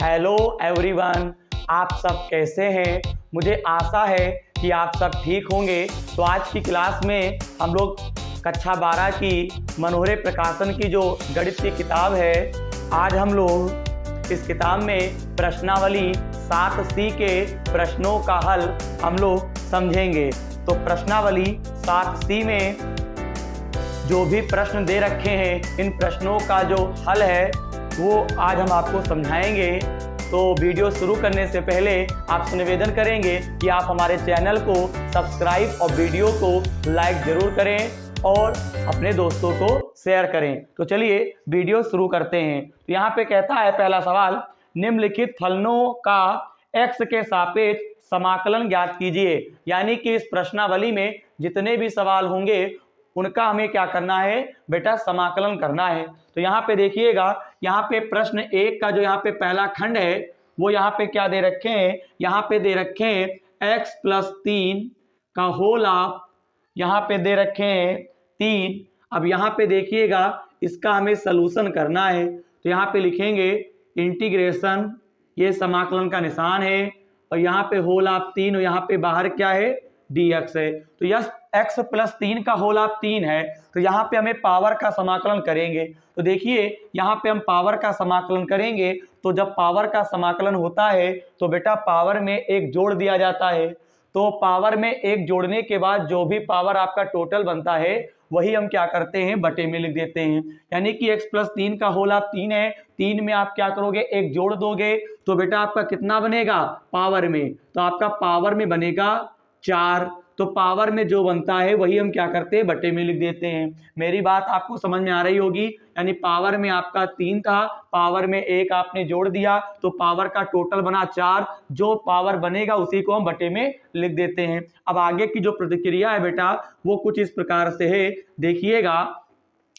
Hello everyone, आप सब कैसे हैं। मुझे आशा है कि आप सब ठीक होंगे। तो आज की क्लास में हम लोग कक्षा 12 की मनोहरे प्रकाशन की जो गणित की किताब है, आज हम लोग इस किताब में प्रश्नावली 7C के प्रश्नों का हल हम लोग समझेंगे। तो प्रश्नावली 7C में जो भी प्रश्न दे रखे हैं, इन प्रश्नों का जो हल है वो आज हम आपको समझाएंगे। तो वीडियो शुरू करने से पहले आपसे निवेदन करेंगे कि आप हमारे चैनल को सब्सक्राइब और वीडियो को लाइक जरूर करें और अपने दोस्तों को शेयर करें। तो चलिए वीडियो शुरू करते हैं। तो यहाँ पे कहता है पहला सवाल, निम्नलिखित फलनों का x के सापेक्ष समाकलन ज्ञात कीजिए। यानी कि इस प्रश्नावली में जितने भी सवाल होंगे उनका हमें क्या करना है बेटा, समाकलन करना है। तो यहाँ पे देखिएगा, यहाँ पे प्रश्न 1 का जो यहाँ पे पहला खंड है वो यहाँ पे क्या दे रखे हैं, यहाँ पे दे रखे हैं x + 3 का होल ऑफ, यहाँ पे दे रखे हैं 3। अब यहाँ पे देखिएगा इसका हमें सलूशन करना है। तो यहाँ पे लिखेंगे इंटीग्रेशन, ये समाकलन का निशान है, और यहाँ पे होल ऑफ 3 और यहाँ पे बाहर क्या है dx है। तो यह x + 3 का होल ऑफ 3 है। तो यहाँ पे हमें पावर का समाकलन करेंगे। तो देखिए यहाँ पे हम पावर का समाकलन करेंगे, तो जब पावर का समाकलन होता है तो बेटा पावर में एक जोड़ दिया जाता है। तो पावर में एक जोड़ने के बाद जो भी पावर आपका टोटल बनता है वही हम क्या करते हैं, बटे में लिख देते हैं। यानी कि x + 3 का होल ऑफ 3 है, 3 में आप क्या करोगे, एक जोड़ दोगे तो बेटा आपका कितना बनेगा पावर में, तो आपका पावर में बनेगा 4। तो पावर में जो बनता है वही हम क्या करते हैं, बटे में लिख देते हैं। मेरी बात आपको समझ में आ रही होगी। यानी पावर में आपका 3 था, पावर में 1 आपने जोड़ दिया तो पावर का टोटल बना 4। जो पावर बनेगा उसी को हम बटे में लिख देते हैं। अब आगे की जो प्रतिक्रिया है बेटा वो कुछ इस प्रकार से है, देखिएगा।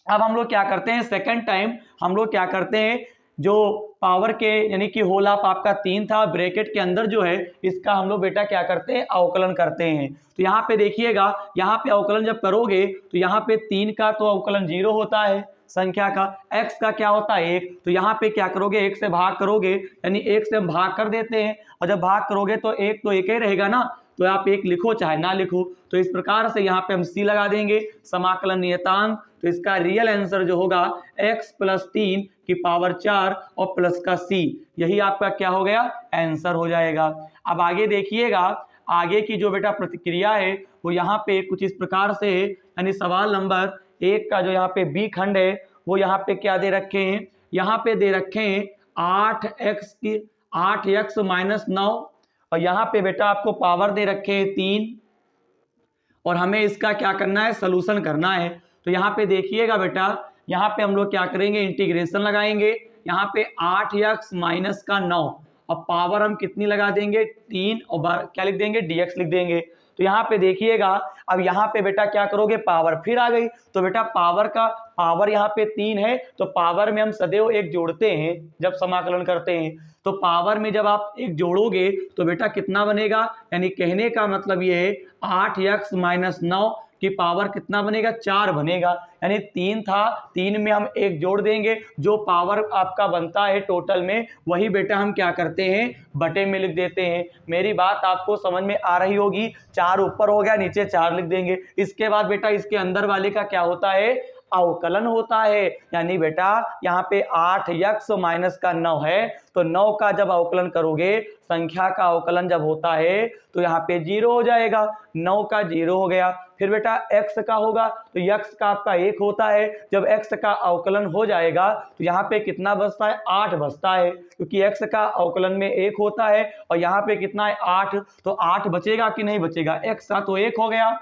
अब हम लोग क्या करते हैं, सेकेंड टाइम हम लोग क्या करते हैं, जो पावर के यानी कि होल ऑफ आपका 3 था, ब्रैकेट के अंदर जो है इसका हम लोग बेटा क्या करते हैं, अवकलन करते हैं। तो यहाँ पे देखिएगा, यहाँ पे अवकलन जब करोगे तो यहाँ पे 3 का तो अवकलन 0 होता है संख्या का, x का क्या होता है 1। तो यहाँ पे क्या करोगे, 1 से भाग करोगे, यानी 1 से हम भाग कर देते हैं, और जब भाग करोगे तो 1 तो 1 ही रहेगा ना, तो आप 1 लिखो चाहे ना लिखो। तो इस प्रकार से यहाँ पे हम c लगा देंगे, समाकलन नियतांक। तो इसका रियल आंसर जो होगा x + 3 की पावर 4 और प्लस का c, यही आपका क्या हो गया, आंसर हो जाएगा। अब आगे देखिएगा, आगे की जो बेटा प्रतिक्रिया है वो यहाँ पे कुछ इस प्रकार से है। यानी सवाल नंबर 1 का जो यहाँ पे b खंड है वो यहाँ पे क्या दे रखे हैं, यहाँ पे दे रखे हैं 8x - 9, और यहाँ पे बेटा आपको पावर दे रखे हैं 3, और हमें इसका क्या करना है, सलूशन करना है। तो यहाँ पे देखिएगा बेटा, यहाँ पे हम लोग क्या करेंगे, इंटीग्रेशन लगाएंगे। यहाँ पे 8x - 9 और पावर हम कितनी लगा देंगे 3, और क्या लिख देंगे, dx लिख देंगे। तो यहाँ पे देखिएगा, अब यहाँ पे बेटा क्या करोगे, पावर फिर आ गई। तो बेटा पावर यहाँ पे 3 है, तो पावर में हम सदैव एक जोड़ते हैं जब समाकलन करते हैं। तो पावर में जब आप एक जोड़ोगे तो बेटा कितना बनेगा, यानी कहने का मतलब ये है 8x - 9 की पावर कितना बनेगा, 4 बनेगा। यानी 3 था, 3 में हम एक जोड़ देंगे, जो पावर आपका बनता है टोटल में वही बेटा हम क्या करते हैं, बटे में लिख देते हैं। मेरी बात आपको समझ में आ रही होगी। 4 ऊपर हो गया, नीचे 4 लिख देंगे। इसके बाद बेटा इसके अंदर वाले का क्या होता है, अवकलन होता है। यानी बेटा यहाँ पे 8x - 9 है, तो 9 का जब अवकलन करोगे, संख्या का अवकलन जब होता है तो यहाँ पे 0 हो जाएगा। 9 का 0 हो गया। फिर बेटा x का होगा, तो x का आपका 1 होता है। जब x का अवकलन हो जाएगा तो यहाँ पे कितना बचता है, 8 बचता है, क्योंकि x का अवकलन में 1 होता है, और यहाँ पे कितना है 8। तो 8 बचेगा कि नहीं बचेगा, x का तो 1 हो गया,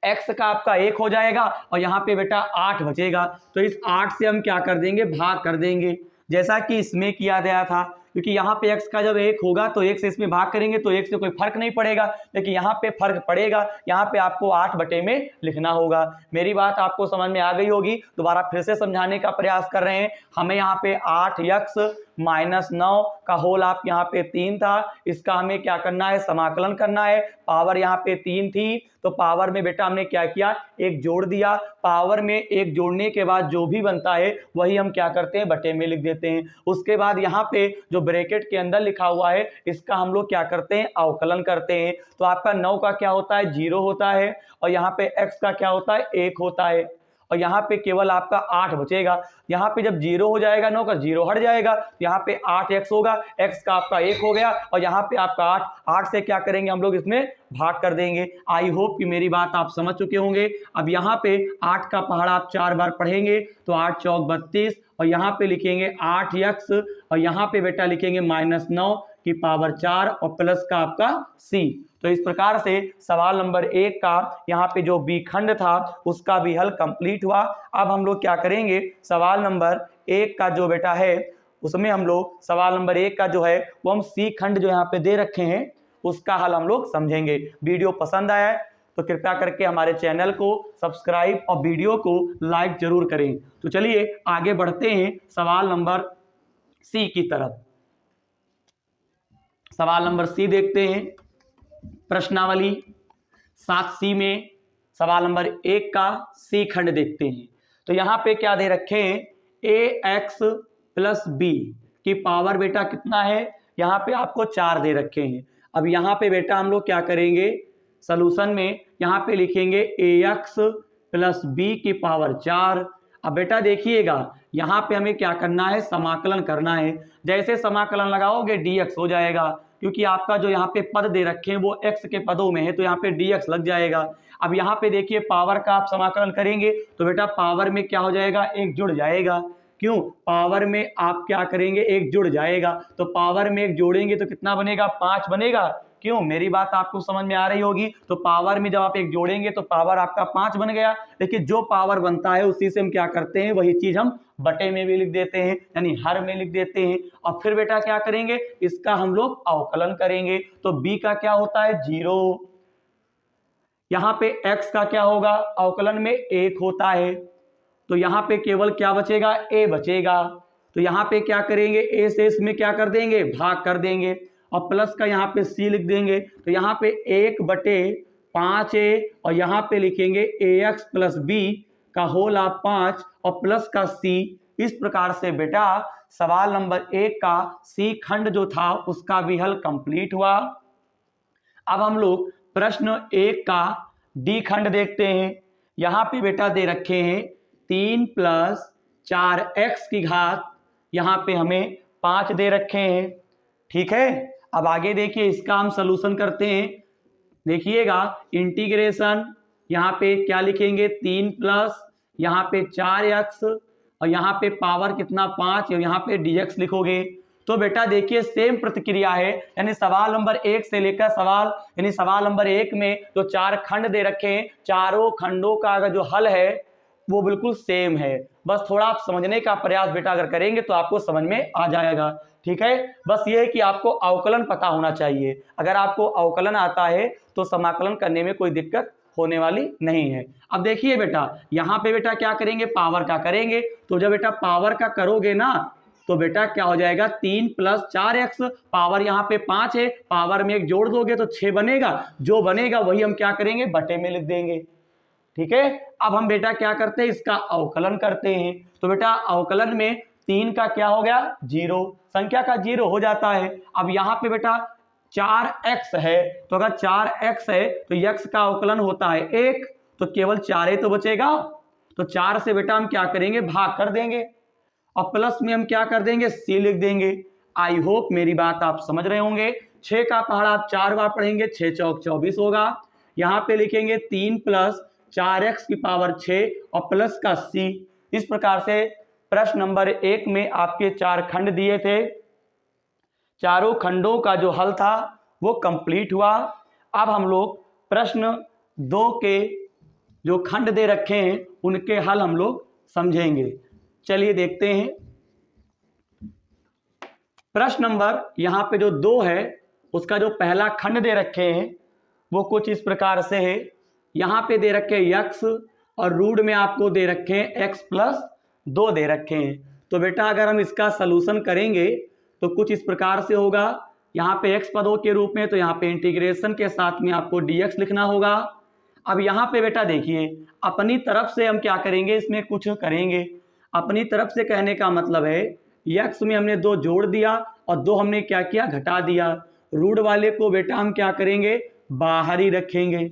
x का आपका 1 हो जाएगा, और यहाँ पे बेटा 8 बचेगा। तो इस 8 से हम क्या कर देंगे, भाग कर देंगे, जैसा कि इसमें किया गया था। क्योंकि यहाँ पे x का जब 1 होगा तो 1 से इसमें भाग करेंगे तो 1 से कोई फर्क नहीं पड़ेगा, लेकिन यहाँ पे फर्क पड़ेगा। यहाँ पे आपको 8 बटे में लिखना होगा। मेरी बात आपको समझ में आ गई होगी। दोबारा फिर से समझाने का प्रयास कर रहे हैं। हमें यहाँ पे 8x -9 का होल आप यहाँ पे 3 था, इसका हमें क्या करना है, समाकलन करना है। पावर यहाँ पे 3 थी तो पावर में बेटा हमने क्या किया, एक जोड़ दिया। पावर में एक जोड़ने के बाद जो भी बनता है वही हम क्या करते हैं, बटे में लिख देते हैं। उसके बाद यहाँ पे जो ब्रैकेट के अंदर लिखा हुआ है इसका हम लोग क्या करते हैं, अवकलन करते हैं। तो आपका 9 का क्या होता है, 0 होता है, और यहाँ पे x का क्या होता है, 1 होता है, और यहाँ पे केवल आपका 8 बचेगा। यहाँ पे जब 0 हो जाएगा 9 का 0 हट जाएगा, यहाँ पे 8x होगा, x का आपका 1 हो गया, और यहाँ पे आपका 8 से क्या करेंगे हम लोग, इसमें भाग कर देंगे। आई होप कि मेरी बात आप समझ चुके होंगे। अब यहाँ पे 8 का पहाड़ा आप 4 बार पढ़ेंगे तो 8 चौक 32, और यहाँ पे लिखेंगे 8x, और यहाँ पे बेटा लिखेंगे -9 की पावर 4 और प्लस का आपका c। तो इस प्रकार से सवाल नंबर 1 का यहाँ पे जो बी खंड था उसका भी हल कंप्लीट हुआ। अब हम लोग क्या करेंगे, सवाल नंबर 1 का जो बेटा है उसमें हम लोग सवाल नंबर 1 का जो है वो हम सी खंड जो यहाँ पे दे रखे हैं उसका हल हम लोग समझेंगे। वीडियो पसंद आया है तो कृपया करके हमारे चैनल को सब्सक्राइब और वीडियो को लाइक जरूर करें। तो चलिए आगे बढ़ते हैं सवाल नंबर सी की तरफ। सवाल नंबर सी देखते हैं। प्रश्नावली 7C में सवाल नंबर 1 का सी खंड देखते हैं। तो यहाँ पे क्या दे रखे हैं, ax + b की पावर बेटा कितना है, यहाँ पे आपको 4 दे रखे हैं। अब यहाँ पे बेटा हम लोग क्या करेंगे, सॉल्यूशन में यहाँ पे लिखेंगे ax + b की पावर 4। अब बेटा देखिएगा यहाँ पे हमें क्या करना है, समाकलन करना है। जैसे समाकलन लगाओगे dx हो जाएगा, क्योंकि आपका जो यहाँ पे पद दे रखे हैं वो x के पदों में है तो यहाँ पे dx लग जाएगा। अब यहाँ पे देखिए पावर का आप समाकलन करेंगे तो बेटा पावर में क्या हो जाएगा, एक जुड़ जाएगा। क्यों, पावर में आप क्या करेंगे, एक जुड़ जाएगा, तो पावर में एक जोड़ेंगे तो कितना बनेगा, 5 बनेगा। क्यों, मेरी बात आपको समझ में आ रही होगी। तो पावर में जब आप एक जोड़ेंगे तो पावर आपका 5 बन गया। लेकिन जो पावर बनता है उसी से हम क्या करते हैं, वही चीज हम बटे में भी लिख देते हैं, यानी हर में लिख देते हैं। और फिर बेटा क्या करेंगे, इसका हम लोग अवकलन करेंगे। तो b का क्या होता है, 0। यहाँ पे x का क्या होगा, अवकलन में 1 होता है, तो यहाँ पे केवल क्या बचेगा, a बचेगा। तो यहाँ पे क्या करेंगे, a से इसमें क्या कर देंगे, भाग कर देंगे, और प्लस का यहाँ पे c लिख देंगे। तो यहाँ पे 1/5a, और यहाँ पे लिखेंगे ax + b का होल आप 5 और प्लस का c। इस प्रकार से बेटा सवाल नंबर 1 का सी खंड जो था उसका भी हल कंप्लीट हुआ। अब हम लोग प्रश्न 1 का डी खंड देखते हैं। यहाँ पे बेटा दे रखे हैं 3 + 4x की घात, यहाँ पे हमें 5 दे रखे हैं, ठीक है। अब आगे देखिए इसका हम सलूशन करते हैं। देखिएगा इंटीग्रेशन, यहाँ पे क्या लिखेंगे, 3 + यहाँ पे 4x, और यहाँ पे पावर कितना 5, और यहाँ पे dx लिखोगे। तो बेटा देखिए सेम प्रतिक्रिया है, यानी सवाल नंबर 1 से लेकर सवाल नंबर 1 में जो 4 खंड दे रखे हैं, चारों खंडों का जो हल है वो बिल्कुल सेम है। बस थोड़ा आप समझने का प्रयास बेटा अगर करेंगे तो आपको समझ में आ जाएगा, ठीक है। बस ये है कि आपको अवकलन पता होना चाहिए। अगर आपको अवकलन आता है तो समाकलन करने में कोई दिक्कत होने वाली नहीं है। अब देखिए बेटा यहाँ पे बेटा क्या करेंगे, पावर का करेंगे। तो जब बेटा पावर का करोगे ना तो बेटा क्या हो जाएगा, 3 + 4x, पावर यहाँ पे 5 है, पावर में एक जोड़ दोगे तो 6 बनेगा। जो बनेगा वही हम क्या करेंगे, बटे में लिख देंगे, ठीक है। अब हम बेटा क्या करते हैं, इसका अवकलन करते हैं। तो बेटा अवकलन में 3 का क्या हो गया, 0, संख्या का 0 हो जाता है। अब यहाँ पे बेटा 4x है, तो अगर 4x है तो x का अवकलन होता है 1, तो केवल 4 ही तो बचेगा। तो 4 से बेटा हम क्या करेंगे, भाग कर देंगे, और प्लस में हम क्या कर देंगे, c लिख देंगे। आई होप मेरी बात आप समझ रहे होंगे। 6 का पहाड़ा आप 4 बार पढ़ेंगे, 6 चौक 24 होगा। यहाँ पे लिखेंगे 3 + 4x की पावर 6 और प्लस का c। इस प्रकार से प्रश्न नंबर 1 में आपके 4 खंड दिए थे, चारों खंडों का जो हल था वो कंप्लीट हुआ। अब हम लोग प्रश्न 2 के जो खंड दे रखे हैं उनके हल हम लोग समझेंगे। चलिए देखते हैं। प्रश्न नंबर यहाँ पे जो 2 है उसका जो पहला खंड दे रखे हैं वो कुछ इस प्रकार से है। यहाँ पे दे रखे x और रूट में आपको दे रखे हैं x + 2 दे रखे हैं। तो बेटा अगर हम इसका सलूशन करेंगे तो कुछ इस प्रकार से होगा, यहाँ पे x पदों के रूप में, तो यहाँ पे इंटीग्रेशन के साथ में आपको dx लिखना होगा। अब यहाँ पे बेटा देखिए, अपनी तरफ से हम क्या करेंगे, इसमें कुछ करेंगे। अपनी तरफ से कहने का मतलब है x में हमने 2 जोड़ दिया और 2 हमने क्या किया, घटा दिया। रूट वाले को बेटा हम क्या करेंगे, बाहर ही रखेंगे।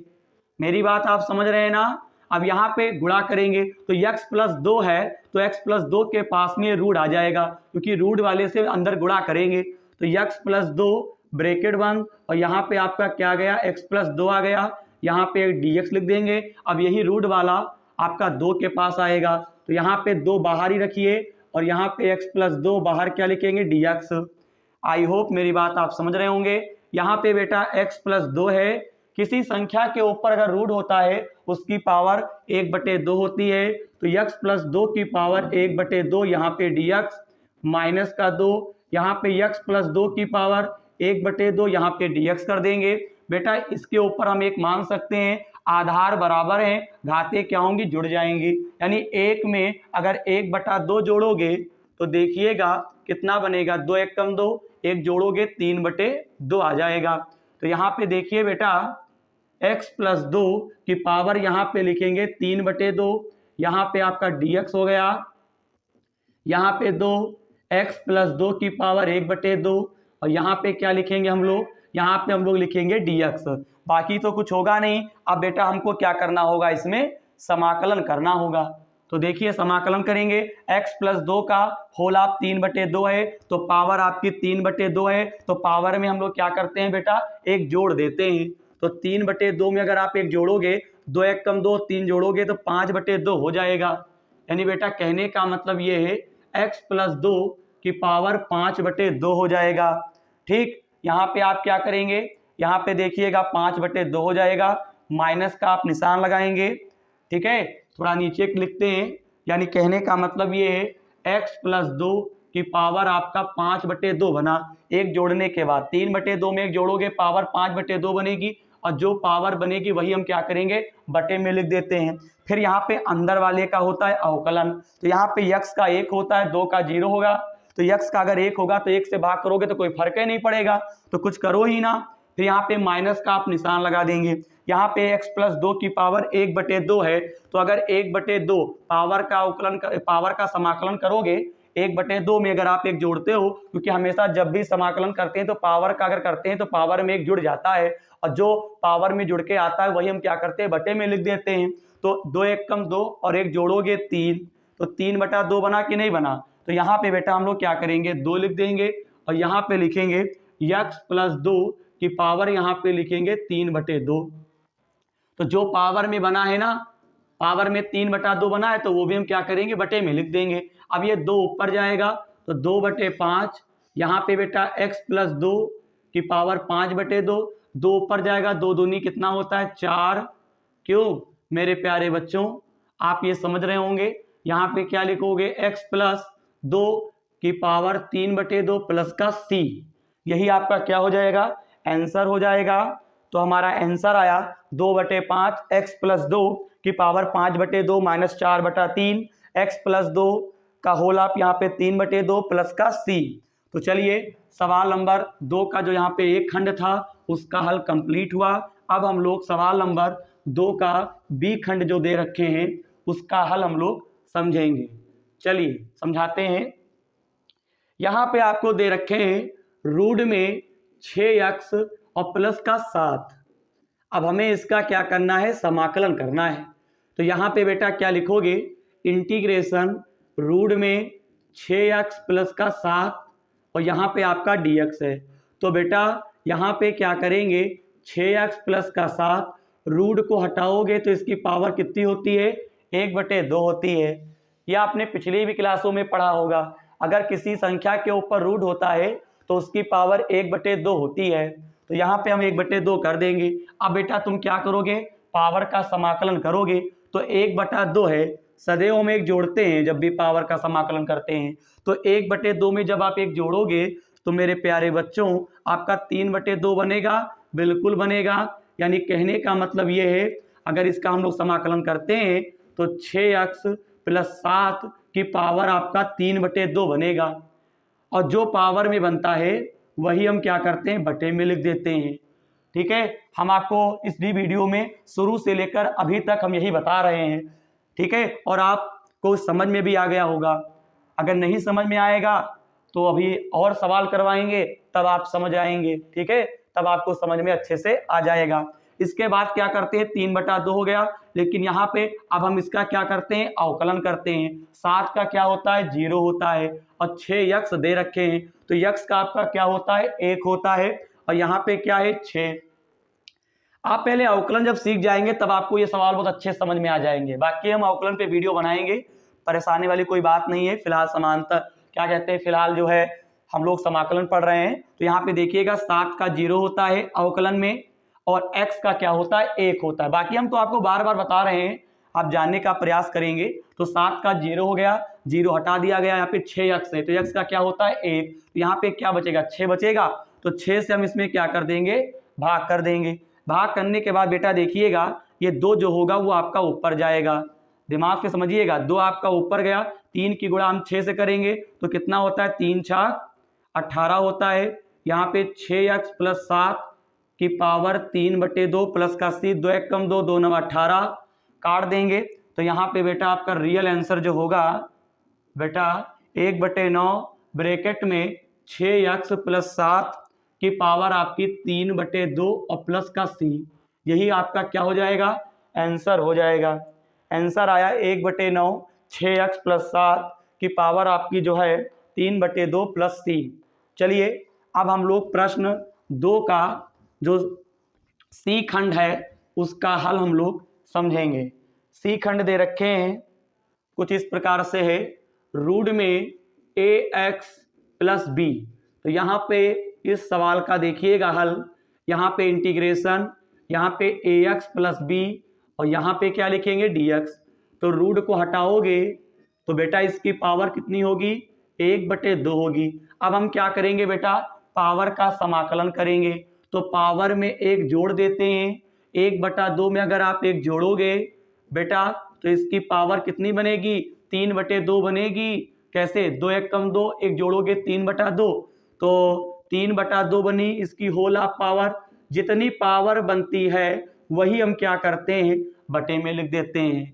मेरी बात आप समझ रहे हैं ना। अब यहाँ पे गुणा करेंगे तो x प्लस 2 है, तो x प्लस 2 के पास में रूट आ जाएगा, क्योंकि रूट वाले से अंदर गुणा करेंगे। तो x प्लस 2 ब्रैकेट बंद, और यहाँ पे आपका क्या गया, x प्लस 2 आ गया। यहाँ पे dx लिख देंगे। अब यही रूट वाला आपका 2 के पास आएगा, तो यहाँ पे 2 बाहर ही रखिए, और यहाँ पे x प्लस 2 बाहर क्या लिखेंगे, dx। आई होप मेरी बात आप समझ रहे होंगे। यहाँ पे बेटा x प्लस 2 है, किसी संख्या के ऊपर अगर रूट होता है उसकी पावर 1/2 होती है, तो x प्लस 2 की पावर 1/2, यहाँ पे dx माइनस का 2, यहाँ पे x प्लस 2 की पावर 1/2, यहाँ पे dx कर देंगे। बेटा इसके ऊपर हम एक मान सकते हैं, आधार बराबर हैं, घातें क्या होंगी, जुड़ जाएंगी। यानी 1 में अगर 1/2 जोड़ोगे तो देखिएगा कितना बनेगा, 2 1 कम 2, 1 जोड़ोगे 3/2 आ जाएगा। तो यहाँ पे देखिए बेटा x प्लस 2 की पावर यहाँ पे लिखेंगे 3/2, यहाँ पे आपका dx हो गया। यहाँ पे 2 x प्लस 2 की पावर 1/2, और यहाँ पे क्या लिखेंगे हम लोग, यहाँ पे हम लोग लिखेंगे dx। बाकी तो कुछ होगा नहीं। अब बेटा हमको क्या करना होगा, इसमें समाकलन करना होगा। तो देखिए समाकलन करेंगे, x प्लस 2 का होल आप 3/2 है, तो पावर आपकी 3/2 है, तो पावर में हम लोग क्या करते हैं बेटा, एक जोड़ देते हैं। तो 3/2 में अगर आप एक जोड़ोगे, 2 1 कम 2, 3 जोड़ोगे तो 5/2 हो जाएगा। यानी बेटा कहने का मतलब ये है x प्लस 2 की पावर 5/2 हो जाएगा। ठीक, यहाँ पे आप क्या करेंगे, यहाँ पे देखिएगा 5/2 हो जाएगा, माइनस का आप निशान लगाएंगे। ठीक है, थोड़ा नीचे लिखते हैं। यानी कहने का मतलब ये है x प्लस 2 की पावर आपका 5/2 बना। एक जोड़ने के बाद 3/2 में एक जोड़ोगे पावर 5/2 बनेगी, और जो पावर बनेगी वही हम क्या करेंगे, बटे में लिख देते हैं। फिर यहाँ पे अंदर वाले का होता है अवकलन, तो यहाँ पे x का 1 होता है, 2 का 0 होगा। तो x का अगर 1 होगा तो 1 से भाग करोगे तो कोई फर्क ही नहीं पड़ेगा, तो कुछ करो ही ना। फिर यहाँ पे माइनस का आप निशान लगा देंगे। यहाँ पे x प्लस 2 की पावर 1/2 है, तो अगर 1/2 पावर का अवकलन, पावर का समाकलन करोगे, 1/2 में अगर आप एक जोड़ते हो, क्योंकि हमेशा जब भी समाकलन करते हैं तो पावर का अगर करते हैं तो पावर में एक जुड़ जाता है, और जो पावर में जुड़ के आता है वही हम क्या करते हैं, बटे में लिख देते हैं। तो 2 1 कम 2 और एक जोड़ोगे 3, तो 3/2 बना कि नहीं बना। तो यहाँ पे बेटा हम लोग क्या करेंगे, 2 लिख देंगे, और यहाँ पे लिखेंगे x प्लस 2 की पावर यहाँ पे लिखेंगे 3/2। तो जो पावर में बना है ना, पावर में 3/2 बना है, तो वो भी हम क्या करेंगे, बटे में लिख देंगे। अब ये 2 ऊपर जाएगा तो 2/5, यहाँ पे बेटा x प्लस 2 की पावर 5/2, 2 ऊपर जाएगा, 2 दूनी कितना होता है, 4। क्यों मेरे प्यारे बच्चों, आप ये समझ रहे होंगे। यहाँ पे क्या लिखोगे, x प्लस 2 की पावर 3/2 प्लस का c, यही आपका क्या हो जाएगा, आंसर हो जाएगा। तो हमारा आंसर आया 2/5, x प्लस 2 की पावर 5/2 माइनस 4/3, x प्लस 2 का होल आप यहाँ पे 3/2 प्लस का c। तो चलिए सवाल नंबर 2 का जो यहाँ पे एक खंड था उसका हल कंप्लीट हुआ। अब हम लोग सवाल नंबर 2 का बी खंड जो दे रखे हैं उसका हल हम लोग समझेंगे। चलिए समझाते हैं। यहाँ पे आपको दे रखे हैं रूट में 6x और प्लस का 7। अब हमें इसका क्या करना है, समाकलन करना है। तो यहाँ पे बेटा क्या लिखोगे, इंटीग्रेशन रूट में 6x प्लस का 7, और यहाँ पे आपका dx है। तो बेटा यहाँ पे क्या करेंगे, 6x प्लस का 7, रूट को हटाओगे तो इसकी पावर कितनी होती है, 1/2 होती है। यह आपने पिछली भी क्लासों में पढ़ा होगा। अगर किसी संख्या के ऊपर रूट होता है तो उसकी पावर 1/2 होती है। तो यहाँ पे हम 1/2 कर देंगे। अब बेटा तुम क्या करोगे, पावर का समाकलन करोगे, तो 1/2 है, सदैव हम एक जोड़ते हैं जब भी पावर का समाकलन करते हैं। तो 1/2 में जब आप एक जोड़ोगे तो मेरे प्यारे बच्चों आपका 3/2 बनेगा, बिल्कुल बनेगा। यानी कहने का मतलब ये है, अगर इसका हम लोग समाकलन करते हैं तो 6x प्लस 7 की पावर आपका 3/2 बनेगा, और जो पावर में बनता है वही हम क्या करते हैं, बटे में लिख देते हैं। ठीक है, हम आपको इस वीडियो में शुरू से लेकर अभी तक हम यही बता रहे हैं। ठीक है, और आपको समझ में भी आ गया होगा। अगर नहीं समझ में आएगा तो अभी और सवाल करवाएंगे, तब आप समझ आएंगे। ठीक है, तब आपको समझ में अच्छे से आ जाएगा। इसके बाद क्या करते हैं, 3/2 हो गया, लेकिन यहाँ पे अब हम इसका क्या करते हैं, अवकलन करते हैं। 7 का क्या होता है, 0 होता है, और 6 यक्स दे रखे हैं, तो यक्स का आपका क्या होता है, 1 होता है, और यहाँ पे क्या है, 6। आप पहले अवकलन जब सीख जाएंगे तब आपको ये सवाल बहुत अच्छे समझ में आ जाएंगे। बाकी हम अवकलन पे वीडियो बनाएंगे, परेशानी वाली कोई बात नहीं है। फिलहाल समांतर क्या कहते हैं, फिलहाल जो है हम लोग समाकलन पढ़ रहे हैं। तो यहाँ पे देखिएगा 7 का 0 होता है अवकलन में, और x का क्या होता है, 1 होता है। बाकी हम तो आपको बार बार बता रहे हैं, आप जानने का प्रयास करेंगे। तो 7 का 0 हो गया, 0 हटा दिया गया, यहाँ पे 6 x है, तो x का क्या होता है, 1। तो यहाँ पे क्या बचेगा, 6 बचेगा, तो 6 से हम इसमें क्या कर देंगे, भाग कर देंगे। भाग करने के बाद बेटा देखिएगा ये 2 जो होगा वो आपका ऊपर जाएगा। दिमाग से समझिएगा, 2 आपका ऊपर गया, 3 की गुणा हम 6 से करेंगे तो कितना होता है, 3 छाक 18 होता है। यहाँ पे 6x + 7 की पावर 3/2 प्लस का c, 2 1 कम 2, 2 9 18 काट देंगे। तो यहाँ पे बेटा आपका रियल आंसर जो होगा बेटा 1/9 ब्रैकेट में 6x + 7 की पावर आपकी 3/2 और प्लस का c, यही आपका क्या हो जाएगा, आंसर हो जाएगा। आंसर आया 1/9 6x + 7 की पावर आपकी जो है 3/2 प्लस c। चलिए अब हम लोग प्रश्न 2 का जो सी खंड है उसका हल हम लोग समझेंगे। सी खंड दे रखे हैं कुछ इस प्रकार से है, रूट में ax + b। तो यहाँ पे इस सवाल का देखिएगा हल, यहाँ पे इंटीग्रेशन, यहाँ पे ax + b, और यहाँ पे क्या लिखेंगे, dx। तो रूट को हटाओगे तो बेटा इसकी पावर कितनी होगी, 1/2 होगी। अब हम क्या करेंगे बेटा, पावर का समाकलन करेंगे। तो पावर में 1 जोड़ देते हैं, 1/2 में अगर आप 1 जोड़ोगे बेटा तो इसकी पावर कितनी बनेगी, 3/2 बनेगी। कैसे, 2 1 कम 2, 1 जोड़ोगे 3/2, तो 3/2 बनी इसकी होल ऑफ पावर। जितनी पावर बनती है वही हम क्या करते हैं, बटे में लिख देते हैं।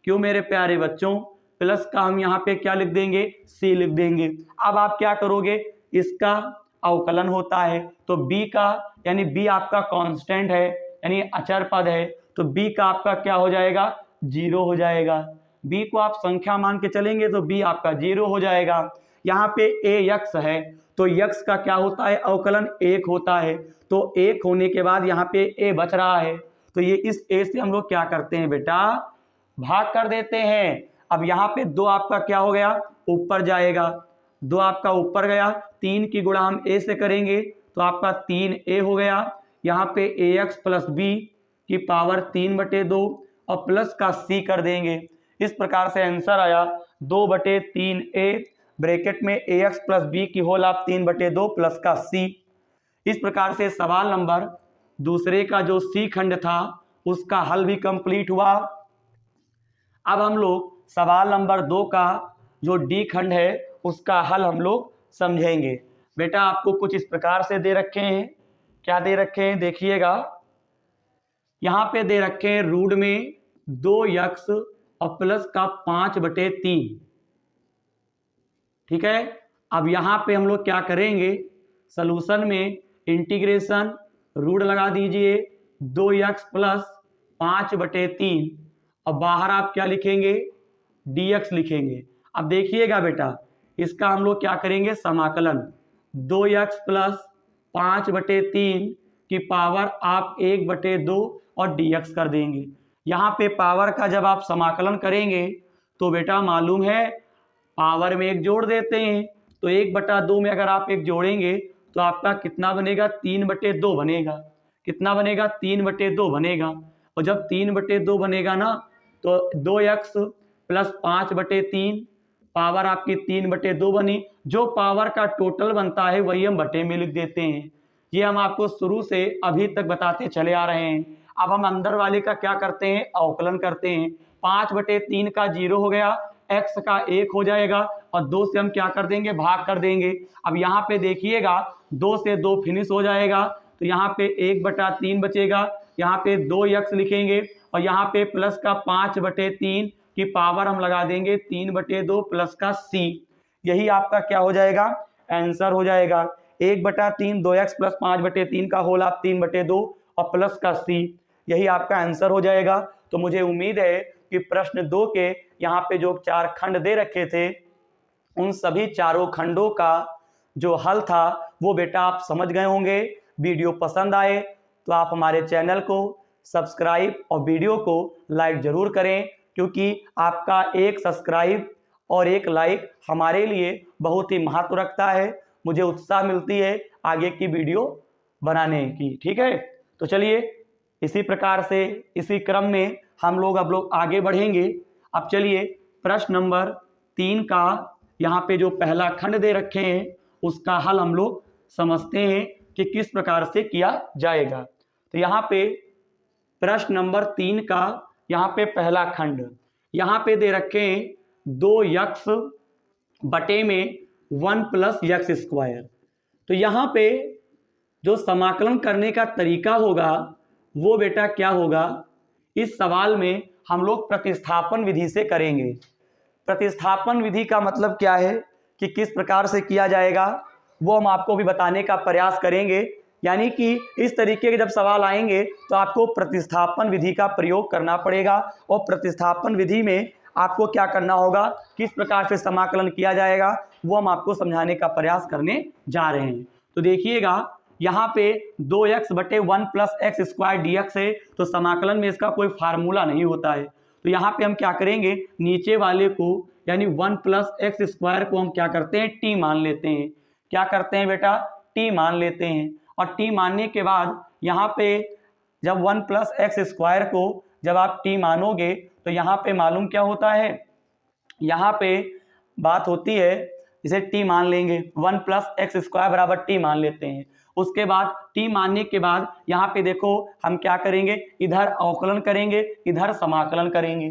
क्यों मेरे प्यारे बच्चों, प्लस का हम यहाँ पे क्या लिख देंगे, c लिख देंगे। अब आप क्या करोगे, इसका अवकलन होता है, तो b का यानी b आपका कांस्टेंट है, यानी अचर पद है, तो b का आपका क्या हो जाएगा, 0 हो जाएगा। b को आप संख्या मान के चलेंगे तो b आपका 0 हो जाएगा। यहाँ पे ax है, तो x का क्या होता है, अवकलन 1 होता है, तो 1 होने के बाद यहाँ पे a बच रहा है, तो ये इस a से हम लोग क्या करते हैं बेटा, भाग कर देते हैं। अब यहाँ पे 2 आपका क्या हो गया, ऊपर जाएगा, 2 आपका ऊपर गया, 3 की गुणा हम a से करेंगे तो आपका 3a हो गया। यहाँ पे ax + b की पावर 3/2 और प्लस का c कर देंगे। इस प्रकार से आंसर आया 2/3a ब्रैकेट में ax + b की होल ऑफ 3/2 प्लस का c। इस प्रकार से सवाल नंबर दूसरे का जो सी खंड था उसका हल भी कंप्लीट हुआ। अब हम लोग सवाल नंबर 2 का जो डी खंड है उसका हल हम लोग समझेंगे। बेटा आपको कुछ इस प्रकार से दे रखे हैं, क्या दे रखे हैं देखिएगा, यहाँ पे दे रखे हैं रूट में 2x और प्लस का 5/3। ठीक है, अब यहाँ पे हम लोग क्या करेंगे, सॉल्यूशन में इंटीग्रेशन रूट लगा दीजिए 2x + 5/3, और बाहर आप क्या लिखेंगे, dx लिखेंगे। अब देखिएगा बेटा इसका हम लोग क्या करेंगे, समाकलन 2x + 5/3 की पावर आप 1/2 और dx कर देंगे। यहाँ पे पावर का जब आप समाकलन करेंगे तो बेटा मालूम है पावर में 1 जोड़ देते हैं, तो 1/2 में अगर आप 1 जोड़ेंगे तो आपका कितना बनेगा, 3/2 बनेगा। कितना बनेगा, 3/2 बनेगा। और जब 3/2 बनेगा ना तो 2x + 5/3 पावर आपकी 3/2 बनी। जो पावर का टोटल बनता है वही हम बटे में लिख देते हैं। ये हम आपको शुरू से अभी तक बताते चले आ रहे हैं। अब हम अंदर वाले का क्या करते हैं, अवकलन करते हैं। 5/3 का 0 हो गया, x का 1 हो जाएगा और 2 से हम क्या कर देंगे, भाग कर देंगे। अब यहाँ पे देखिएगा 2 से 2 फिनिश हो जाएगा, तो यहाँ पे 1/3 बचेगा, यहाँ पे 2x लिखेंगे और यहाँ पे प्लस का 5/3 की पावर हम लगा देंगे 3/2 प्लस का c। यही आपका क्या हो जाएगा, आंसर हो जाएगा। 1/3 2x प्लस 5/3 का होल आप 3/2 और प्लस का c, यही आपका आंसर हो जाएगा। तो मुझे उम्मीद है कि प्रश्न 2 के यहाँ पे जो 4 खंड दे रखे थे उन सभी चारों खंडों का जो हल था वो बेटा आप समझ गए होंगे। वीडियो पसंद आए तो आप हमारे चैनल को सब्सक्राइब और वीडियो को लाइक ज़रूर करें, क्योंकि आपका एक सब्सक्राइब और एक लाइक हमारे लिए बहुत ही महत्व रखता है, मुझे उत्साह मिलती है आगे की वीडियो बनाने की। ठीक है, तो चलिए इसी प्रकार से इसी क्रम में हम लोग अब आगे बढ़ेंगे। अब चलिए प्रश्न नंबर 3 का यहाँ पे जो पहला खंड दे रखे हैं उसका हल हम लोग समझते हैं कि किस प्रकार से किया जाएगा। तो यहाँ पे प्रश्न नंबर 3 का यहाँ पे पहला खंड यहाँ पे दे रखे हैं 2x बटे में 1 प्लस x स्क्वायर। तो यहाँ पे जो समाकलन करने का तरीका होगा वो बेटा क्या होगा, इस सवाल में हम लोग प्रतिस्थापन विधि से करेंगे। प्रतिस्थापन विधि का मतलब क्या है कि किस प्रकार से किया जाएगा वो हम आपको भी बताने का प्रयास करेंगे। यानी कि इस तरीके के जब सवाल आएंगे तो आपको प्रतिस्थापन विधि का प्रयोग करना पड़ेगा और प्रतिस्थापन विधि में आपको क्या करना होगा, किस प्रकार से समाकलन किया जाएगा वो हम आपको समझाने का प्रयास करने जा रहे हैं। तो देखिएगा यहाँ पे 2x बटे 1 प्लस एक्स स्क्वायर dx है, तो समाकलन में इसका कोई फार्मूला नहीं होता है। तो यहाँ पे हम क्या करेंगे, नीचे वाले को यानी 1 प्लस एक्स स्क्वायर को हम क्या करते हैं, t मान लेते हैं। क्या करते हैं बेटा, t मान लेते हैं। और t मानने के बाद यहाँ पे जब 1 प्लस एक्स स्क्वायर को जब आप t मानोगे तो यहाँ पे मालूम क्या होता है, यहाँ पे बात होती है इसे t मान लेंगे, 1 प्लस एक्स स्क्वायर बराबर t मान लेते हैं। उसके बाद t मानने के बाद यहाँ पे देखो हम क्या करेंगे, इधर अवकलन करेंगे इधर समाकलन करेंगे।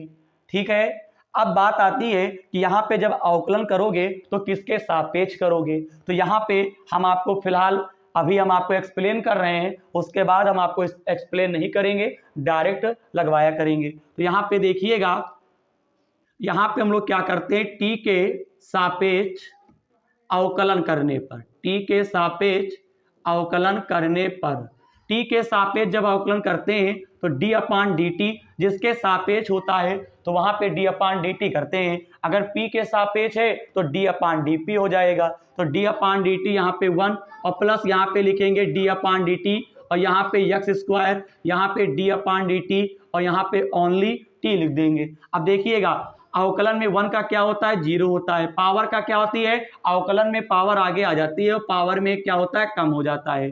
ठीक है, अब बात आती है कि यहाँ पे जब अवकलन करोगे तो किसके सापेक्ष करोगे। तो यहाँ पे हम आपको फिलहाल अभी हम आपको एक्सप्लेन कर रहे हैं, उसके बाद हम आपको एक्सप्लेन नहीं करेंगे, डायरेक्ट लगवाया करेंगे। तो यहाँ पे देखिएगा, यहाँ पे हम लोग क्या करते हैं, t के सापेक्ष अवकलन करने पर, t के सापेक्ष अवकलन करने पर, t के सापेक्ष जब अवकलन करते हैं तो d/dt जिसके सापेक्ष होता है तो वहां पे d/dt करते हैं। अगर p के सापेक्ष है तो d/dp हो जाएगा। तो d/dt यहाँ पे 1 और प्लस यहाँ पे लिखेंगे d/dt और यहाँ पे x स्क्वायर, यहाँ पे d/dt और यहाँ पे ओनली t लिख देंगे। अब देखिएगा अवकलन में 1 का क्या होता है, 0 होता है। पावर का क्या होती है, अवकलन में पावर आगे आ जाती है और पावर में क्या होता है, कम हो जाता है।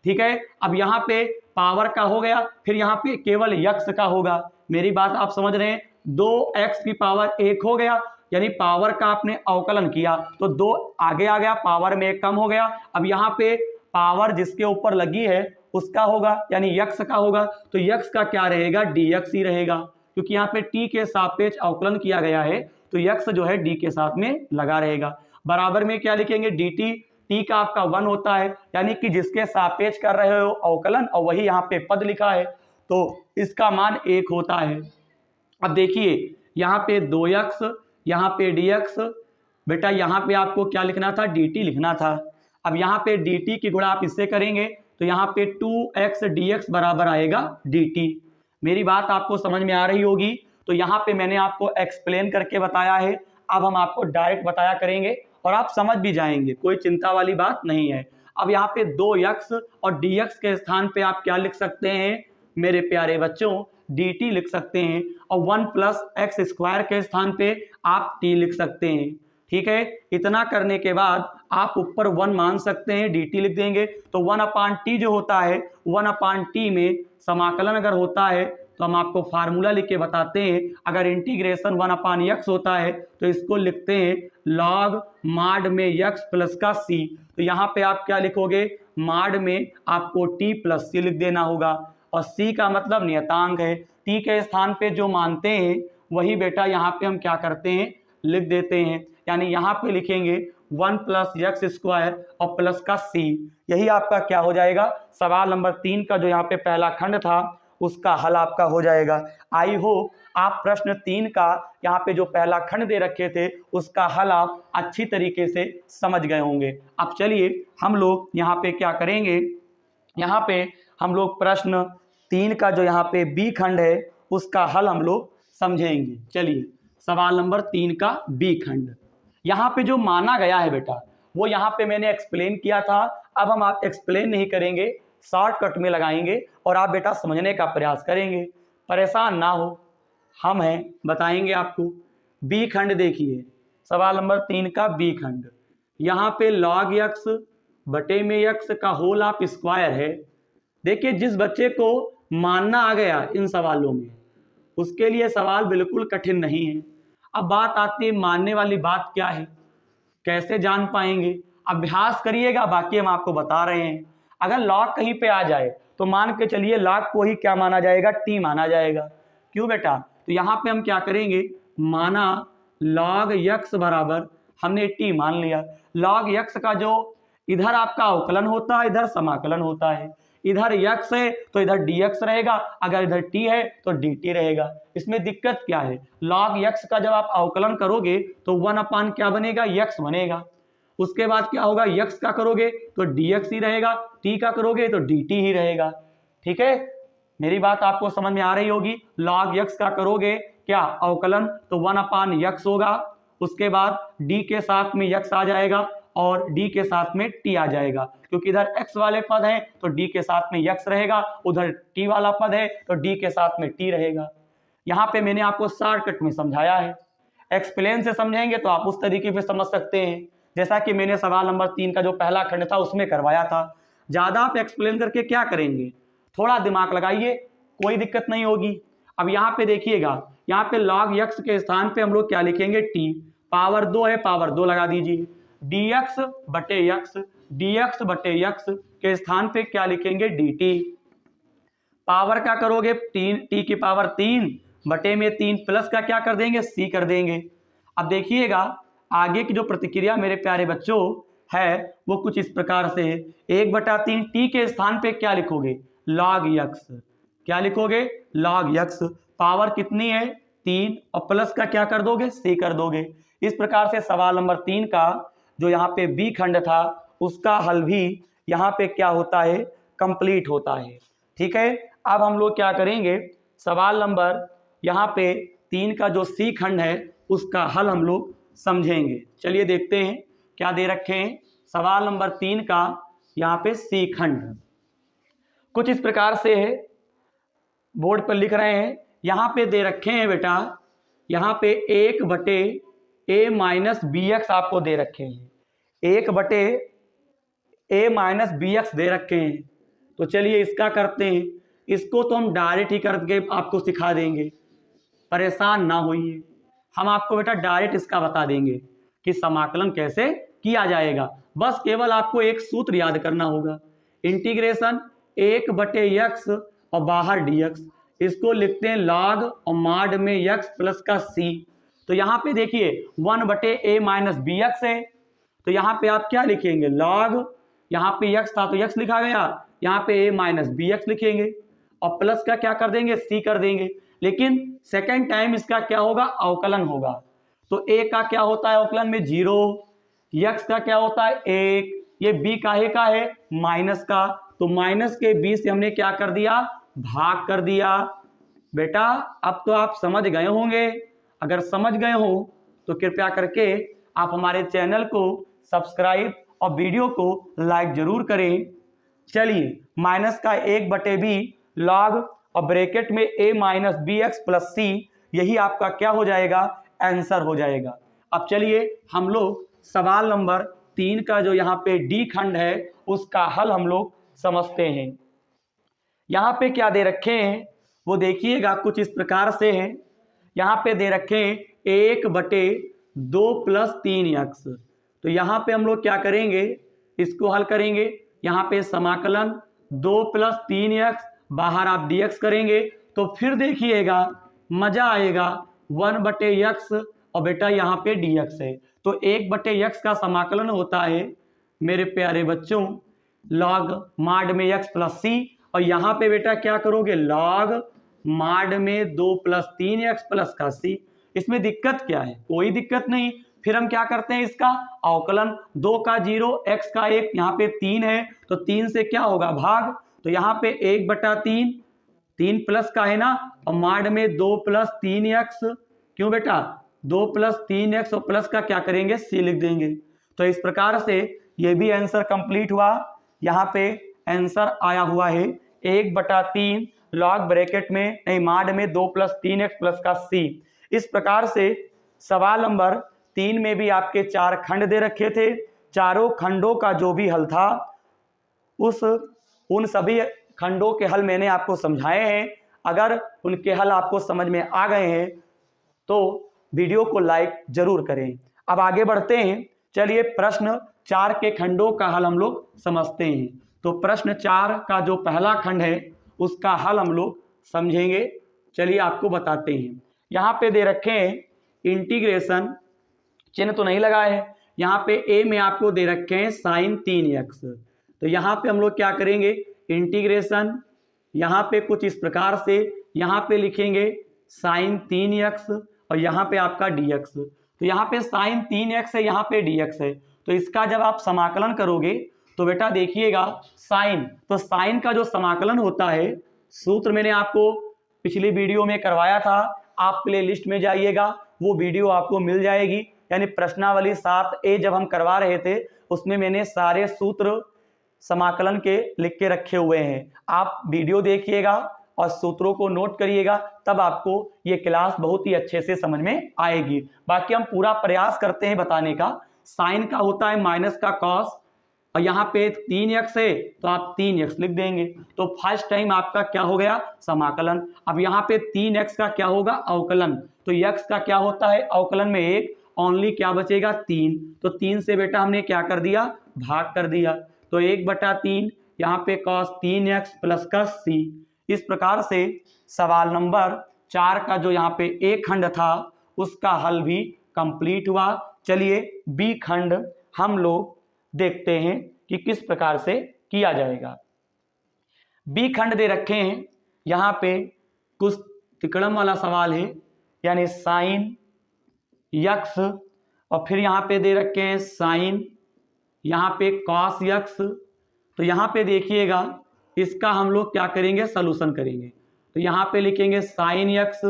ठीक है, अब यहाँ पे पावर का हो गया, फिर यहाँ पे केवल x का होगा। मेरी बात आप समझ रहे हैं, 2x की पावर 1 हो गया, यानी पावर का आपने अवकलन किया तो 2 आगे आ गया, पावर में 1 कम हो गया। अब यहाँ पे पावर जिसके ऊपर लगी है उसका होगा यानी x का होगा, तो x का क्या रहेगा, dx ही रहेगा, क्योंकि यहाँ पे t के सापेक्ष अवकलन किया गया है तो x जो है d के साथ में लगा रहेगा। बराबर में क्या लिखेंगे, dt, t का आपका 1 होता है, यानी कि जिसके सापेक्ष कर रहे हो अवकलन और वही यहाँ पे पद लिखा है तो इसका मान 1 होता है। अब देखिए यहाँ पे 2x, यहाँ पे dx, बेटा यहाँ पे आपको क्या लिखना था, dt लिखना था। अब यहाँ पे dt की गुणा आप इससे करेंगे तो यहाँ पे 2x dx बराबर आएगा dt। मेरी बात आपको समझ में आ रही होगी। तो यहाँ पे मैंने आपको एक्सप्लेन करके बताया है, अब हम आपको डायरेक्ट बताया करेंगे और आप समझ भी जाएंगे, कोई चिंता वाली बात नहीं है। अब यहाँ पे 2x और dx के स्थान पे आप क्या लिख सकते हैं मेरे प्यारे बच्चों, dt लिख सकते हैं और 1 प्लस एक्स स्क्वायर के स्थान पे आप t लिख सकते हैं। ठीक है, इतना करने के बाद आप ऊपर 1 मान सकते हैं, dt लिख देंगे तो 1/t जो होता है, 1/t में समाकलन अगर होता है तो हम आपको फार्मूला लिख के बताते हैं। अगर इंटीग्रेशन 1/x होता है तो इसको लिखते हैं log माड में x प्लस का c। तो यहाँ पे आप क्या लिखोगे, माड में आपको t प्लस c लिख देना होगा और c का मतलब नियतांक है। t के स्थान पे जो मानते हैं वही बेटा यहाँ पे हम क्या करते हैं लिख देते हैं, यानी यहाँ पे लिखेंगे 1 प्लस एक्स स्क्वायर और प्लस का सी। यही आपका क्या हो जाएगा, सवाल नंबर 3 का जो यहाँ पे पहला खंड था उसका हल आपका हो जाएगा। आई होप आप प्रश्न 3 का यहाँ पे जो पहला खंड दे रखे थे उसका हल आप अच्छी तरीके से समझ गए होंगे। अब चलिए हम लोग यहाँ पे क्या करेंगे, यहाँ पे हम लोग प्रश्न 3 का जो यहाँ पे बी खंड है उसका हल हम लोग समझेंगे। चलिए सवाल नंबर 3 का बी खंड, यहाँ पे जो माना गया है बेटा वो यहाँ पे मैंने एक्सप्लेन किया था। अब हम आप एक्सप्लेन नहीं करेंगे, शॉर्टकट में लगाएंगे और आप बेटा समझने का प्रयास करेंगे। परेशान ना हो, हम हैं, बताएंगे आपको। बी खंड देखिए, सवाल नंबर 3 का बी खंड, यहाँ पे log x बटे में x का होल ऑफ स्क्वायर है। देखिए जिस बच्चे को मानना आ गया इन सवालों में उसके लिए सवाल बिल्कुल कठिन नहीं है। अब बात आती है मानने वाली बात क्या है, कैसे जान पाएंगे, अभ्यास करिएगा, बाकी हम आपको बता रहे हैं। अगर log कहीं पे आ जाए तो मान के चलिए log को ही क्या माना जाएगा, t माना जाएगा। क्यों बेटा, तो यहाँ पे हम क्या करेंगे, माना log x बराबर हमने t मान लिया। log x का जो इधर आपका अवकलन होता है इधर समाकलन होता है, इधर x है तो इधर dx रहेगा, अगर इधर t है तो dt रहेगा। इसमें दिक्कत क्या है, log x का जब आप अवकलन करोगे तो 1 क्या बनेगा, x बनेगा। उसके बाद क्या होगा, x का करोगे तो dx ही रहेगा, t का करोगे तो dt ही रहेगा। ठीक है, मेरी बात आपको समझ में आ रही होगी। log x का करोगे क्या अवकलन तो 1/x होगा, उसके बाद d के साथ में x आ जाएगा और d के साथ में t आ जाएगा, क्योंकि इधर x वाले पद हैं तो d के साथ में x रहेगा, उधर t वाला पद है तो d के साथ में t रहेगा। यहाँ पे मैंने आपको शॉर्टकट में समझाया है, एक्सप्लेन से समझेंगे तो आप उस तरीके से समझ सकते हैं जैसा कि मैंने सवाल नंबर 3 का जो पहला खंड था उसमें करवाया था। ज़्यादा आप एक्सप्लेन करके क्या करेंगे, थोड़ा दिमाग लगाइए, कोई दिक्कत नहीं होगी। अब यहाँ पे देखिएगा, यहाँ पे log x के स्थान पे हम लोग क्या लिखेंगे, t, पावर 2 है पावर 2 लगा दीजिए, dx बटे x के स्थान पे क्या लिखेंगे, dt। पावर का करोगे t की पावर 3 बटे में 3 प्लस का क्या कर देंगे, c कर देंगे। अब देखिएगा आगे की जो प्रतिक्रिया मेरे प्यारे बच्चों है वो कुछ इस प्रकार से है। 1/3 t के स्थान पे क्या लिखोगे, log x, क्या लिखोगे, log x। पावर कितनी है 3 और प्लस का क्या कर दोगे, c कर दोगे। इस प्रकार से सवाल नंबर 3 का जो यहाँ पे बी खंड था उसका हल भी यहाँ पे क्या होता है, कंप्लीट होता है। ठीक है, अब हम लोग क्या करेंगे, सवाल नंबर यहाँ पे 3 का जो सी खंड है उसका हल हम लोग समझेंगे। चलिए देखते हैं क्या दे रखे हैं। सवाल नंबर 3 का यहाँ पे सी खंड कुछ इस प्रकार से है, बोर्ड पर लिख रहे हैं। यहाँ पे दे रखे हैं बेटा, यहाँ पे 1/a माइनस बी एक्स आपको दे रखे हैं, 1/a माइनस बी एक्स दे रखे हैं। तो चलिए इसका करते हैं, इसको तो हम डायरेक्ट ही करके आपको सिखा देंगे, परेशान ना होइए। हम आपको बेटा डायरेक्ट इसका बता देंगे कि समाकलन कैसे किया जाएगा। बस केवल आपको एक सूत्र याद करना होगा, इंटीग्रेशन 1/x और बाहर dx, इसको लिखते हैं log और माड में x प्लस का c। तो यहाँ पे देखिए 1/a माइनस बी एक्स है, तो यहाँ पे आप क्या लिखेंगे, log, यहाँ पे x था तो x लिखा गया, यहाँ पे a माइनस बी एक्स लिखेंगे और प्लस का क्या कर देंगे, c कर देंगे। लेकिन सेकेंड टाइम इसका क्या होगा, अवकलन होगा। तो a का क्या होता है अवकलन में 0, x का क्या होता है 1, ये b काहे का है, माइनस का, तो माइनस के b से हमने क्या कर दिया, भाग कर दिया। बेटा अब तो आप समझ गए होंगे, अगर समझ गए हो तो कृपया करके आप हमारे चैनल को सब्सक्राइब और वीडियो को लाइक जरूर करें। चलिए माइनस का 1/b log और ब्रैकेट में a minus B X plus C, यही आपका क्या हो जाएगा, आंसर हो जाएगा। अब चलिए हम लोग सवाल नंबर 3 का जो यहाँ पे डी खंड है उसका हल हम लोग समझते हैं। यहाँ पे क्या दे रखे हैं वो देखिएगा, कुछ इस प्रकार से है। यहाँ पे दे रखे हैं 1/2 प्लस 3x, तो यहाँ पे हम लोग क्या करेंगे, इसको हल करेंगे। यहाँ पे समाकलन 2 प्लस 3x, बाहर आप dx करेंगे तो फिर देखिएगा मजा आएगा, 1/x और बेटा यहाँ पे dx है। तो 1/x का समाकलन होता है मेरे प्यारे बच्चों log माड में x प्लस c, और यहाँ पे बेटा क्या करोगे log माड में 2 + 3x प्लस का c। इसमें दिक्कत क्या है? कोई दिक्कत नहीं। फिर हम क्या करते हैं, इसका अवकलन 2 का 0 x का 1, यहाँ पे 3 है तो 3 से क्या होगा भाग, तो यहाँ पे 1/3, 3 प्लस का है ना, और माड में 2 + 3x, क्यों बेटा 2 + 3x और प्लस का क्या करेंगे c लिख देंगे। तो इस प्रकार से ये भी आंसर कंप्लीट हुआ। यहाँ पे आंसर आया हुआ है 1/3 लॉग ब्रैकेट में नहीं माड में 2 + 3x प्लस का c। इस प्रकार से सवाल नंबर 3 में भी आपके 4 खंड दे रखे थे, चारों खंडों का जो भी हल था उन सभी खंडों के हल मैंने आपको समझाए हैं। अगर उनके हल आपको समझ में आ गए हैं तो वीडियो को लाइक जरूर करें। अब आगे बढ़ते हैं, चलिए प्रश्न 4 के खंडों का हल हम लोग समझते हैं। तो प्रश्न 4 का जो पहला खंड है उसका हल हम लोग समझेंगे। चलिए आपको बताते हैं। यहाँ पे दे रखे हैं इंटीग्रेशन, चिन्ह तो नहीं लगा है, यहाँ पे a में आपको दे रखे हैं sin 3x। तो यहाँ पे हम लोग क्या करेंगे, इंटीग्रेशन यहाँ पे कुछ इस प्रकार से यहाँ पे लिखेंगे sin 3x और यहाँ पे आपका dx। तो यहाँ पे sin 3x है, यहाँ पे dx है, तो इसका जब आप समाकलन करोगे तो बेटा देखिएगा साइन, तो साइन का जो समाकलन होता है सूत्र मैंने आपको पिछली वीडियो में करवाया था, आप प्ले लिस्ट में जाइएगा वो वीडियो आपको मिल जाएगी। यानी प्रश्नावली 7A जब हम करवा रहे थे उसमें मैंने सारे सूत्र समाकलन के लिख के रखे हुए हैं, आप वीडियो देखिएगा और सूत्रों को नोट करिएगा, तब आपको ये क्लास बहुत ही अच्छे से समझ में आएगी। बाकी हम पूरा प्रयास करते हैं बताने का। साइन का होता है माइनस का कॉस, और यहाँ पे 3x है तो आप 3x लिख देंगे, तो फर्स्ट टाइम आपका क्या हो गया समाकलन। अब यहाँ पे 3x का क्या होगा अवकलन, तो x का क्या होता है अवकलन में 1, ओनली क्या बचेगा 3, तो 3 से बेटा हमने क्या कर दिया भाग कर दिया, तो 1/3 यहाँ पे cos 3x प्लस का c। इस प्रकार से सवाल नंबर 4 का जो यहाँ पे ए खंड था उसका हल भी कंप्लीट हुआ। चलिए बी खंड हम लोग देखते हैं कि किस प्रकार से किया जाएगा। बी खंड दे रखे हैं, यहाँ पे कुछ तिकड़म वाला सवाल है, यानी साइन यक्स, और फिर यहाँ पे दे रखे हैं साइन, यहाँ पे कॉस यक्स। तो यहाँ पे देखिएगा इसका हम लोग क्या करेंगे सलूशन करेंगे, तो यहाँ पे लिखेंगे साइन यक्स,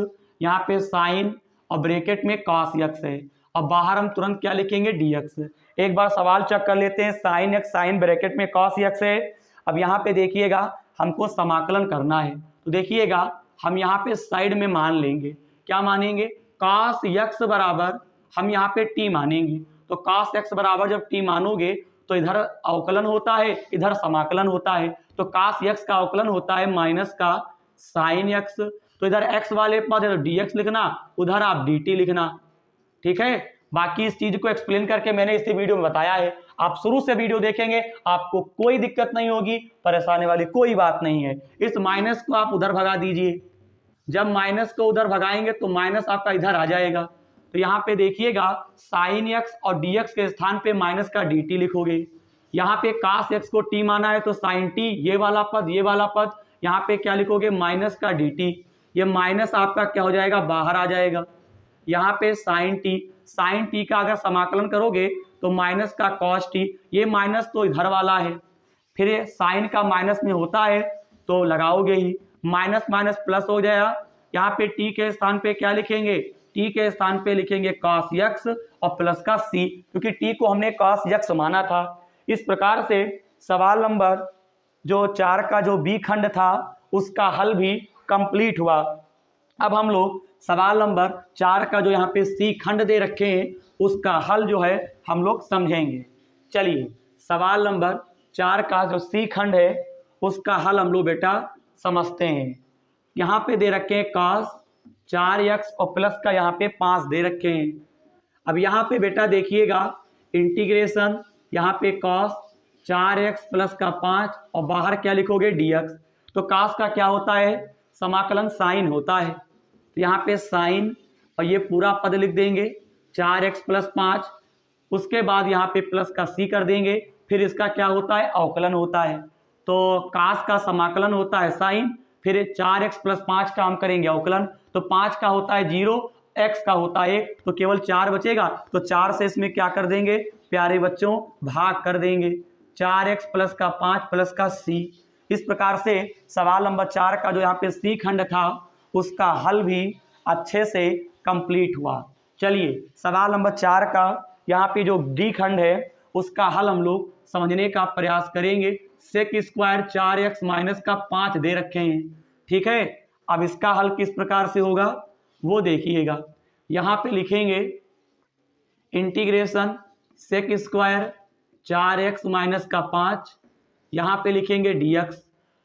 यहाँ पे साइन और ब्रैकेट में कॉस यक्स है, और बाहर हम तुरंत क्या लिखेंगे dx। एक बार सवाल चेक कर लेते हैं, साइन एक्स साइन ब्रैकेट में कॉस यक्स है। अब यहाँ पे देखिएगा हमको समाकलन करना है, तो देखिएगा हम यहाँ पे साइड में मान लेंगे, क्या मानेंगे कॉस यक्स बराबर हम यहाँ पे t मानेंगे, तो कॉस एक्स बराबर जब t मानोगे तो इधर अवकलन होता है इधर समाकलन होता है, तो कॉस यक्स का अवकलन होता है माइनस का साइन यक्स, तो इधर x वाले पद dx लिखना, उधर आप dt लिखना, ठीक है। बाकी इस चीज को एक्सप्लेन करके मैंने इसी वीडियो में बताया है, आप शुरू से वीडियो देखेंगे आपको कोई दिक्कत नहीं होगी, परेशानी वाली कोई बात नहीं है। इस माइनस को आप उधर भगा दीजिए, जब माइनस को उधर भगाएंगे तो माइनस आपका इधर आ जाएगा, तो यहाँ पे देखिएगा साइन एक्स और dx के स्थान पे माइनस का dt लिखोगे, यहाँ पे cos x को t माना है तो sin t, ये वाला पद यहाँ पे क्या लिखोगे माइनस का dt, ये माइनस आपका क्या हो जाएगा बाहर आ जाएगा, यहाँ पे साइन टी का अगर समाकलन करोगे तो माइनस का कॉस टी, ये माइनस तो इधर वाला है, फिर ये साइन का माइनस में होता है तो लगाओगे ही, माइनस माइनस प्लस हो जाएगा, यहाँ पे टी के स्थान पे क्या लिखेंगे टी के स्थान पे लिखेंगे कॉस यक्स और प्लस का सी, क्योंकि टी को हमने कॉस यक्स माना था। इस प्रकार से सवाल नंबर जो 4 का जो बी खंड था उसका हल भी कंप्लीट हुआ। अब हम लोग सवाल नंबर 4 का जो यहाँ पे सी खंड दे रखे हैं उसका हल जो है हम लोग समझेंगे। चलिए सवाल नंबर 4 का जो सी खंड है उसका हल हम लोग बेटा समझते हैं। यहाँ पे दे रखे हैं cos 4x और प्लस का यहाँ पे 5 दे रखे हैं। अब यहाँ पे बेटा देखिएगा इंटीग्रेशन, यहाँ पे cos 4x प्लस का 5 और बाहर क्या लिखोगे dx, तो cos का क्या होता है समाकलन साइन होता है, तो यहाँ पे साइन और ये पूरा पद लिख देंगे, 4x + 5, उसके बाद यहाँ पे प्लस का c कर देंगे, फिर इसका क्या होता है, अवकलन होता है। तो कास का समाकलन होता है साइन, फिर 4x + 5 का हम करेंगे अवकलन, तो 5 का होता है 0, x का होता है 1, तो केवल 4 बचेगा। तो 4 से इसमें क्या कर देंगे प्यारे बच्चों, भाग कर देंगे। 4x + का 5 + का c। इस प्रकार से सवाल नंबर 4 का जो यहाँ पे सी खंड था उसका हल भी अच्छे से कंप्लीट हुआ। चलिए सवाल नंबर 4 का यहाँ पे जो डी खंड है उसका हल हम लोग समझने का प्रयास करेंगे। सेक स्क्वायर 4x - का 5 दे रखे हैं, ठीक है। अब इसका हल किस प्रकार से होगा वो देखिएगा। यहाँ पे लिखेंगे इंटीग्रेशन सेक स्क्वायर 4x - का 5, यहाँ पे लिखेंगे dx।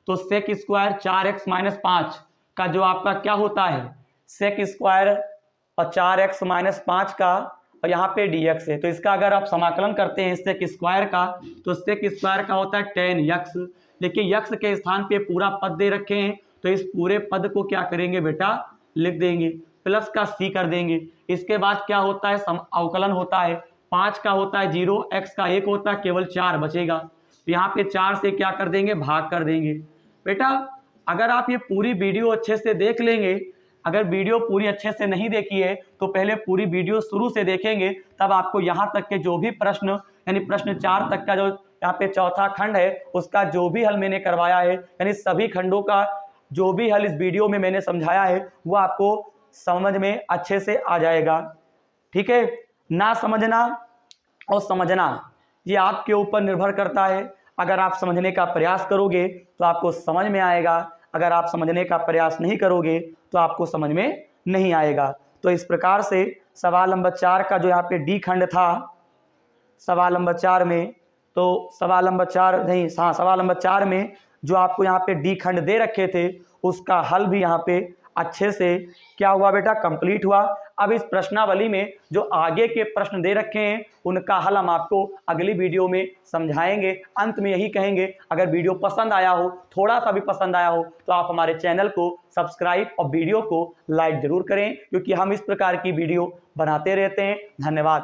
तो सेक स्क्वायर 4x - 5 का जो आपका क्या होता है, सेक स्क्वायर और 4x - 5 का, और यहाँ पे dx है, तो इसका अगर आप समाकलन करते हैं सेक स्क्वायर का, तो सेक स्क्वायर का होता है 10x, लेकिन x के स्थान पे पूरा पद दे रखे हैं, तो इस पूरे पद को क्या करेंगे बेटा, लिख देंगे, प्लस का c कर देंगे। इसके बाद क्या होता है, अवकलन होता है, 5 का होता है 0, x का 1 होता है, केवल 4 बचेगा। तो यहाँ पे 4 से क्या कर देंगे, भाग कर देंगे। बेटा अगर आप ये पूरी वीडियो अच्छे से देख लेंगे, अगर वीडियो पूरी अच्छे से नहीं देखी है तो पहले पूरी वीडियो शुरू से देखेंगे, तब आपको यहाँ तक के जो भी प्रश्न, यानी प्रश्न 4 तक का जो यहाँ पे चौथा खंड है उसका जो भी हल मैंने करवाया है, यानी सभी खंडों का जो भी हल इस वीडियो में मैंने समझाया है वो आपको समझ में अच्छे से आ जाएगा, ठीक है। ना समझना और समझना ये आपके ऊपर निर्भर करता है। अगर आप समझने का प्रयास करोगे तो आपको समझ में आएगा, अगर आप समझने का प्रयास नहीं करोगे तो आपको समझ में नहीं आएगा। तो इस प्रकार से सवाल नंबर 4 का जो यहाँ पे डी खंड था, सवाल नंबर 4 में, तो सवाल नंबर 4 नहीं, हाँ सवाल नंबर 4 में जो आपको यहाँ पे डी खंड दे रखे थे उसका हल भी यहाँ पे अच्छे से क्या हुआ बेटा, कंप्लीट हुआ। अब इस प्रश्नावली में जो आगे के प्रश्न दे रखे हैं उनका हल हम आपको अगली वीडियो में समझाएंगे। अंत में यही कहेंगे, अगर वीडियो पसंद आया हो, थोड़ा सा भी पसंद आया हो, तो आप हमारे चैनल को सब्सक्राइब और वीडियो को लाइक ज़रूर करें, क्योंकि हम इस प्रकार की वीडियो बनाते रहते हैं। धन्यवाद।